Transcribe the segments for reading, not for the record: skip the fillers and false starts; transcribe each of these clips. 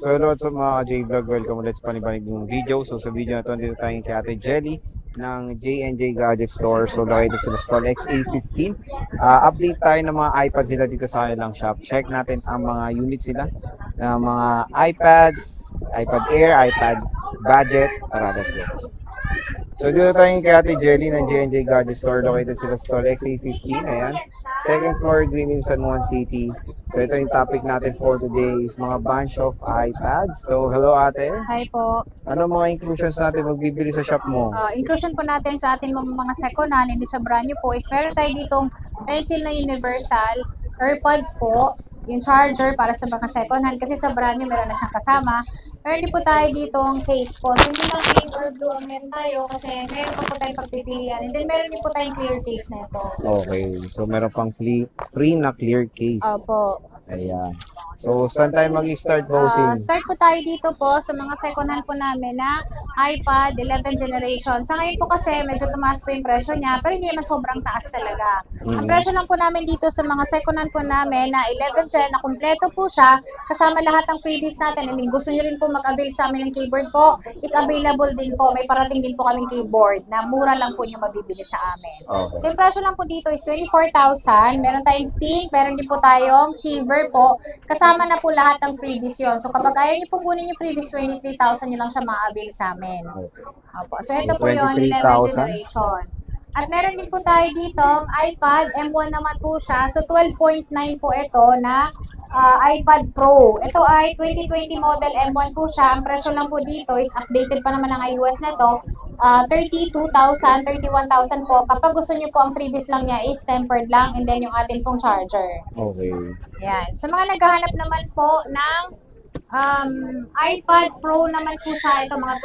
So hello sa mga J-Vlog, welcome ulit sa panibagong video. So sa video na to, dito tayo kay Ate Jelly ng J&J Gadget Store. So located sa Stall XA15. Update tayo ng mga iPads sila dito sa kanilang shop. Check natin ang mga units sila ng mga iPads, iPad Air, iPad Budget. Tara, let's go. So dito tayo kay Ate Jelly ng J&J Gadget Store, located sila sa Stall XA15. Ayan. Second floor, Greenville, San Juan City. So ito yung topic natin for today is mga bunch of iPads. So hello ate. Hi po. Ano mga inclusions natin magbibili sa shop mo? Inclusion po natin sa ating mga second hand, hindi sa brand new po, is meron tayo ditong pencil na universal, AirPods po, yung charger para sa mga second hand, kasi sa brand new meron na siyang kasama. Meron din po tayo ditong case po. So, hindi lang pink or blue ang meron tayo kasi meron pa po tayong pagpipilian. And then meron din po tayong clear case na ito. Okay. So meron pang free na clear case. Opo. Ayan. So saan tayo mag-start, bossing? Start po tayo dito po sa mga second hand po namin na iPad 11th generation. Sa ngayon po kasi medyo tumaas po yung presyo niya, pero hindi naman sobrang taas talaga. Ang presyo lang po namin dito sa mga second hand po namin na 11th gen na kumpleto po siya, kasama lahat ng freebies natin. And gusto niyo rin po mag-avail sa amin ng keyboard po, is available din po. May parating din po kaming keyboard na mura lang po niyo mabibili sa amin. Okay. So yung presyo lang po dito is 24,000. Meron tayong pink, meron din po tayong silver po. Kasama na po lahat ng freebies yon. So kapag ayaw niyo pong kunin yung freebies, 23,000 nyo lang siya ma-avail sa amin. Opo. So ito po yung 11th 23,000. generation. At meron din po tayo dito ang iPad M1 naman po siya. So 12.9 po ito na iPad Pro. Ito ay 2020 model M1 po siya. Ang presyo lang po dito is updated pa naman ang iOS na to. 32,000, 31,000 po. Kapag gusto niyo po ang freebies lang niya is tempered lang and then yung atin pong charger. Okay. Yan. Sa mga naghahanap naman po ng iPad Pro naman po siya, ito mga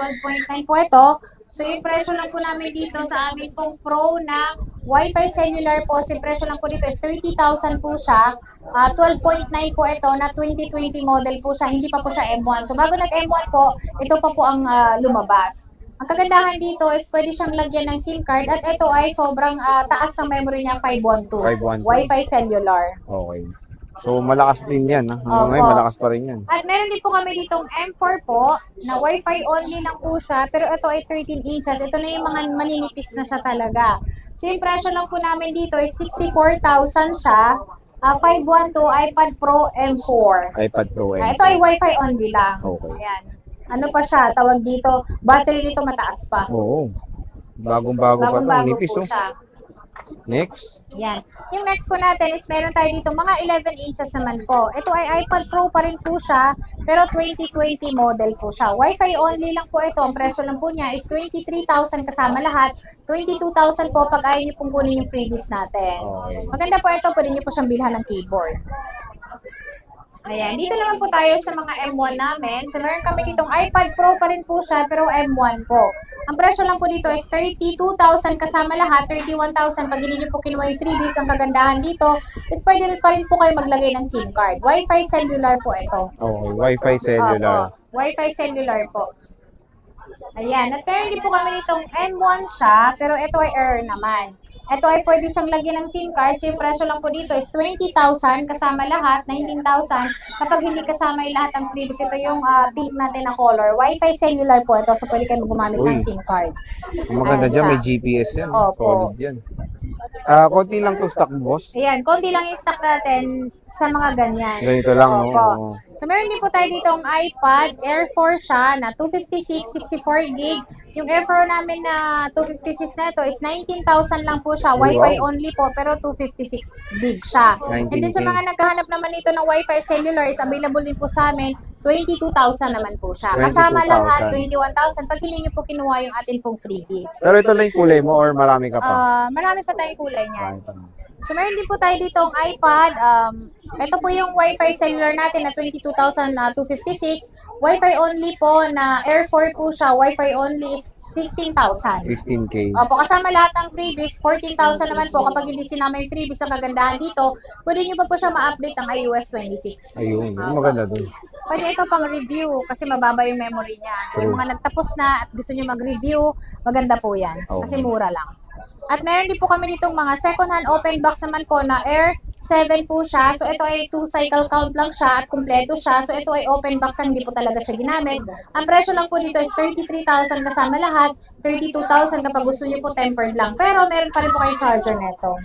12.9 po ito. So yung presyo lang po namin dito sa amin pong Pro na Wi-Fi cellular po, yung presyo lang po dito is 30,000 po siya. 12.9 po ito na 2020 model po siya, hindi pa po siya M1. So bago nag M1 po, ito pa po ang lumabas. Ang kagandahan dito is pwede siyang lagyan ng SIM card at ito ay sobrang taas ng memory niya, 512. 512. Wi-Fi cellular. Okay. So malakas din yan. Hanggang Opo. ngayon malakas pa rin yan. At meron din po kami ditong M4 po, na Wi-Fi only lang po siya, pero ito ay 13 inches. Ito na yung mga maninipis na siya talaga. So yung presyo lang po namin dito is 64,000 siya. 512 iPad Pro M4. iPad Pro. Ito ay Wi-Fi only lang. Okay. Ayan. Ano pa siya? Tawag dito, battery dito mataas pa. Oo. Bagong-bago pa ito. Bagong-bago Nipis, po oh. siya. Next. Yan. Yung next po natin is meron tayo dito mga 11 inches naman po. Ito ay iPad Pro pa rin po siya, pero 2020 model po siya. Wi-Fi only lang po ito. Ang presyo lang po niya is 23,000 kasama lahat. 22,000 po pag ayaw niyo pong kunin yung freebies natin. Okay. Maganda po ito. Pwede niyo po siyang bilhan ng keyboard. Ayan, dito naman po tayo sa mga M1 namin. So, meron kami ditong iPad Pro pa rin po siya, pero M1 po. Ang presyo lang po dito is 32,000 kasama lahat, 31,000 pag hindi niyo po kinuha yung freebies. Ang kagandahan dito is pwede rin pa rin po kayo maglagay ng SIM card. Wi-Fi cellular po ito. Okay. Wi-Fi cellular. Opo, Wi-Fi cellular po. Ayan, at meron din po kami ditong M1 siya, pero ito ay Air naman. Ito ay pwede siyang lagyan ng SIM card. So, yung presyo lang po dito is 20,000 kasama lahat, 19,000. Kapag hindi kasama yung lahat ng freebies, ito yung pink natin na color. Wi-Fi cellular po ito. So, pwede kayo gumamit ng SIM card. Ang maganda Ayan dyan, siya. may GPS yan. Opo. Solid yan. Konti lang to stock, boss. Ayan, konti lang yung stock natin sa mga ganyan. Ganito lang, no? Opo. Oo. So, meron din po tayo dito ang iPad Air 4 siya na 256, 64 gig. Yung Air 4 namin na 256 na ito is 19,000 lang po siya. Wi-Fi Wow. only po, pero 256 gig siya. And then sa 19K. mga naghahanap naman ito ng Wi-Fi cellular is available din po sa amin, 22,000 naman po siya. Kasama 22,000. lahat, 21,000 pag hindi nyo po kinuha yung atin pong freebies. Pero ito lang yung kulay mo or marami ka pa? Marami pa tayong kulay niyan. Marami pa. So, meron din po tayo dito ang iPad. Ito po yung Wi-Fi cellular natin na 22,256. Wi-Fi only po na Air 4 po siya. Wi-Fi only is 15,000. 15K. Opo, kasama lahat ng freebies, 14,000 naman po. Kapag hindi sinama yung freebies, ang kagandahan dito, pwede nyo pa po siya ma-update ng iOS 26. Ayun. Yung maganda dun. Pwede ito pang review kasi mababa yung memory niya. Yung mga nagtapos na at gusto nyo mag-review, maganda po yan. Kasi Okay. mura lang. At meron din po kami ditong mga second-hand open box naman po na Air 7 po siya. So ito ay 2 cycle count lang siya at kumpleto siya. So ito ay open box lang, hindi po talaga siya ginamit. Ang presyo lang po dito is 33,000 kasama lahat, 32,000 kapag gusto niyo po tempered lang. Pero meron pa rin po kayong charger nito.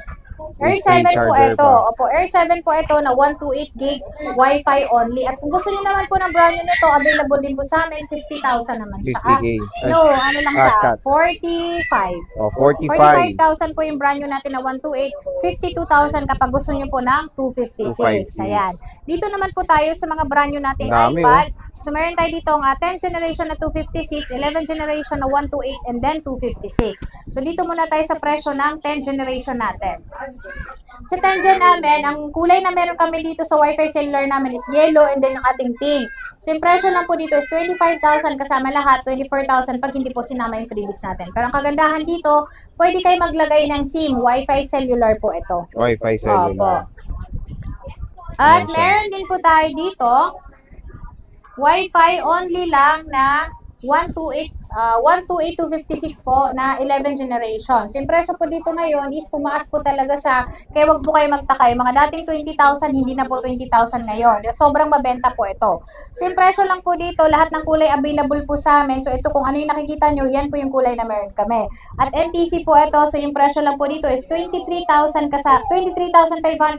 Air 7 po Charger ito. pa. Opo, Air 7 po ito na 128 gig Wi-Fi only. At kung gusto niyo naman po ng brand new nito, available din po sa amin, 50,000 naman siya. 50K. No, ano lang siya, cut. 45. Oh, 45. 45,000 po yung brand new natin na 128, 52,000 kapag gusto niyo po ng 256. 256. Ayan. Dito naman po tayo sa mga brand new nating Dami, iPad. So meron tayo dito ang 10th generation na 256, 11th generation na 128, and then 256. So dito muna tayo sa presyo ng 10th generation natin. Sa 10 gen namin, ang kulay na meron kami dito sa Wi-Fi cellular namin is yellow and then ang ating pink. So yung presyo lang po dito is 25,000 kasama lahat, 24,000 pag hindi po sinama yung freebies natin. Pero ang kagandahan dito, pwede kayo maglagay ng SIM, Wi-Fi cellular po ito. Wi-Fi Opo. cellular. At Ayan siya. meron din po tayo dito, Wi-Fi only lang na 128.256 po na 11 generation. So yung presyo po dito ngayon is tumaas po talaga siya. Kaya wag po kayo magtaka. Yung mga dating 20,000, hindi na po 20,000 ngayon. Sobrang mabenta po ito. So yung presyo lang po dito, lahat ng kulay available po sa amin. So ito kung ano yung nakikita nyo, yan po yung kulay na meron kami. At NTC po ito, so yung presyo lang po dito is 23,500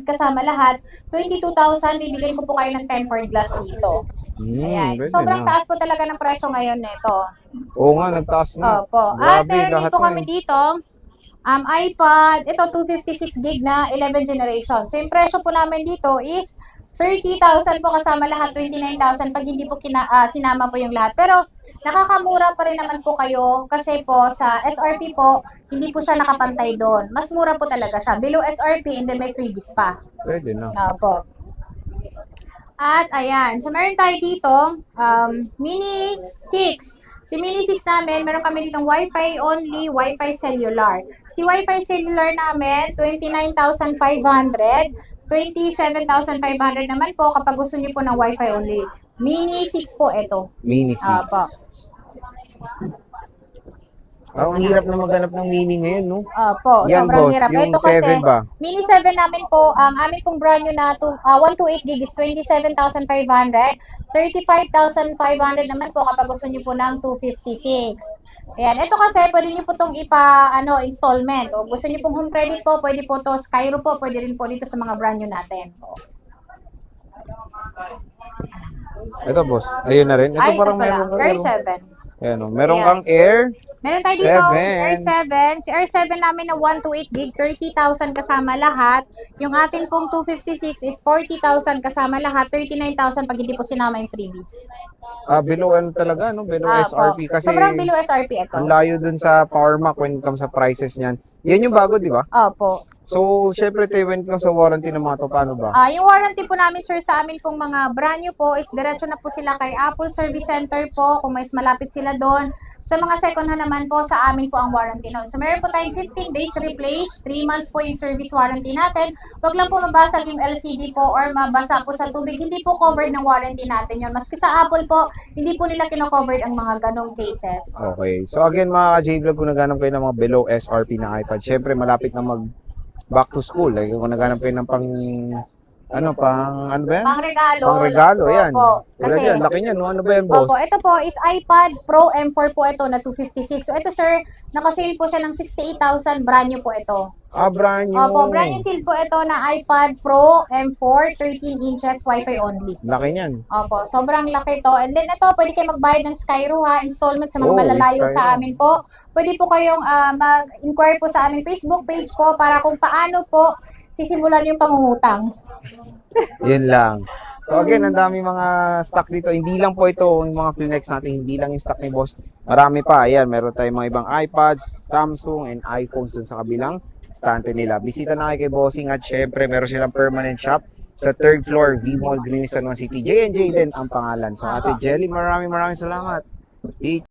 kasama lahat. 22,000, bibigyan ko po kayo ng tempered glass dito. Ayan. Pwede Sobrang na. taas po talaga ng presyo ngayon nito. Oo nga, nagtaas na. Opo. At Grabe, meron din lahat po na kami eh. dito, iPad, ito 256 gig na 11 generation. So yung presyo po namin dito is 30,000 po kasama lahat, 29,000 pag hindi po sinama po yung lahat. Pero nakakamura pa rin naman po kayo kasi po sa SRP po, hindi po siya nakapantay doon. Mas mura po talaga siya. Below SRP and then may freebies pa. Pwede na. Opo. At ayan, so meron tayo dito, Mini 6. Si Mini 6 namin, meron kami ditong Wi-Fi only, Wi-Fi cellular. Si Wi-Fi cellular namin, 29,500. 27,500 naman po kapag gusto niyo po ng Wi-Fi only. Mini 6 po ito. Mini 6. Opo. Ang hirap na maghanap ng mini ngayon, no? Opo, Yan, sobrang boss. hirap. Yung Ito kasi, 7 ba? Mini 7 namin po, ang amin pong brand new na 128 gig is 27,500. 35,500 naman po kapag gusto niyo po ng 256. Ayan, ito kasi pwede niyo po itong installment. O gusto niyo pong home credit po, pwede po to Skyro po, pwede rin po dito sa mga brand new natin. Ito, boss. Ayun na rin. Ito Ay, ito parang pala, meron ka. Air 7. Ayan, oh. Meron Ayan. kang Air. Meron tayo dito, 7. Air 7. Si Air 7 namin na 128 gig, 30,000 kasama lahat. Yung atin pong 256 is 40,000 kasama lahat, 39,000 pag hindi po sinama yung freebies. Below ano talaga, no? Below Opo. SRP. Kasi Sobrang below SRP ito. ang layo dun sa Power Mac when it comes sa prices niyan. Yan yung bago, di ba? Opo. So, syempre, when it comes sa warranty ng mga to, paano ba? Yung warranty po namin, sir, sa amin pong mga brand new po is diretso na po sila kay Apple Service Center po kung mas malapit sila doon. Sa mga second hand naman po, sa amin po ang warranty noon. So, meron po tayong 15 days replace, 3 months po yung service warranty natin. Huwag lang po mabasag yung LCD po or mabasa po sa tubig. Hindi po covered ng warranty natin yon. Maski sa Apple po, hindi po nila kino-covered ang mga ganong cases. Okay. So, again, mga ka-J-Vlog, kung naghanap kayo ng mga below SRP na iPad, syempre, malapit na back to school. Like, kung naghanap kayo ng pang ba yan? Pang-regalo. Pang-regalo, yan. Opo. Kasi, Kasi, laki niya, no? Ano ba yan, boss? opo, ito po is iPad Pro M4 po ito na 256. So ito sir, nakasale po siya ng 68,000, brand new po ito. Brand new. Opo, brand new sale po ito na iPad Pro M4, 13 inches, Wi-Fi only. Laki niyan. Opo, sobrang laki to. And then ito, pwede kayo magbayad ng Skyro ha, installment sa mga Oh, malalayo Skyro. sa amin po. Pwede po kayong mag-inquire po sa aming Facebook page po para kung paano po sisimulan yung pangungutang. Yun lang. So again, ang dami mga stock dito. Hindi lang po ito yung mga Flex natin. Hindi lang yung stock ni boss. Marami pa. Ayan, meron tayong mga ibang iPads, Samsung, and iPhones dun sa kabilang stante nila. Bisita na kayo kay Bossing at syempre meron silang permanent shop sa 3rd floor, V-Mall, Green San Juan City. J&J din ang pangalan. So Ate Jelly, maraming salamat.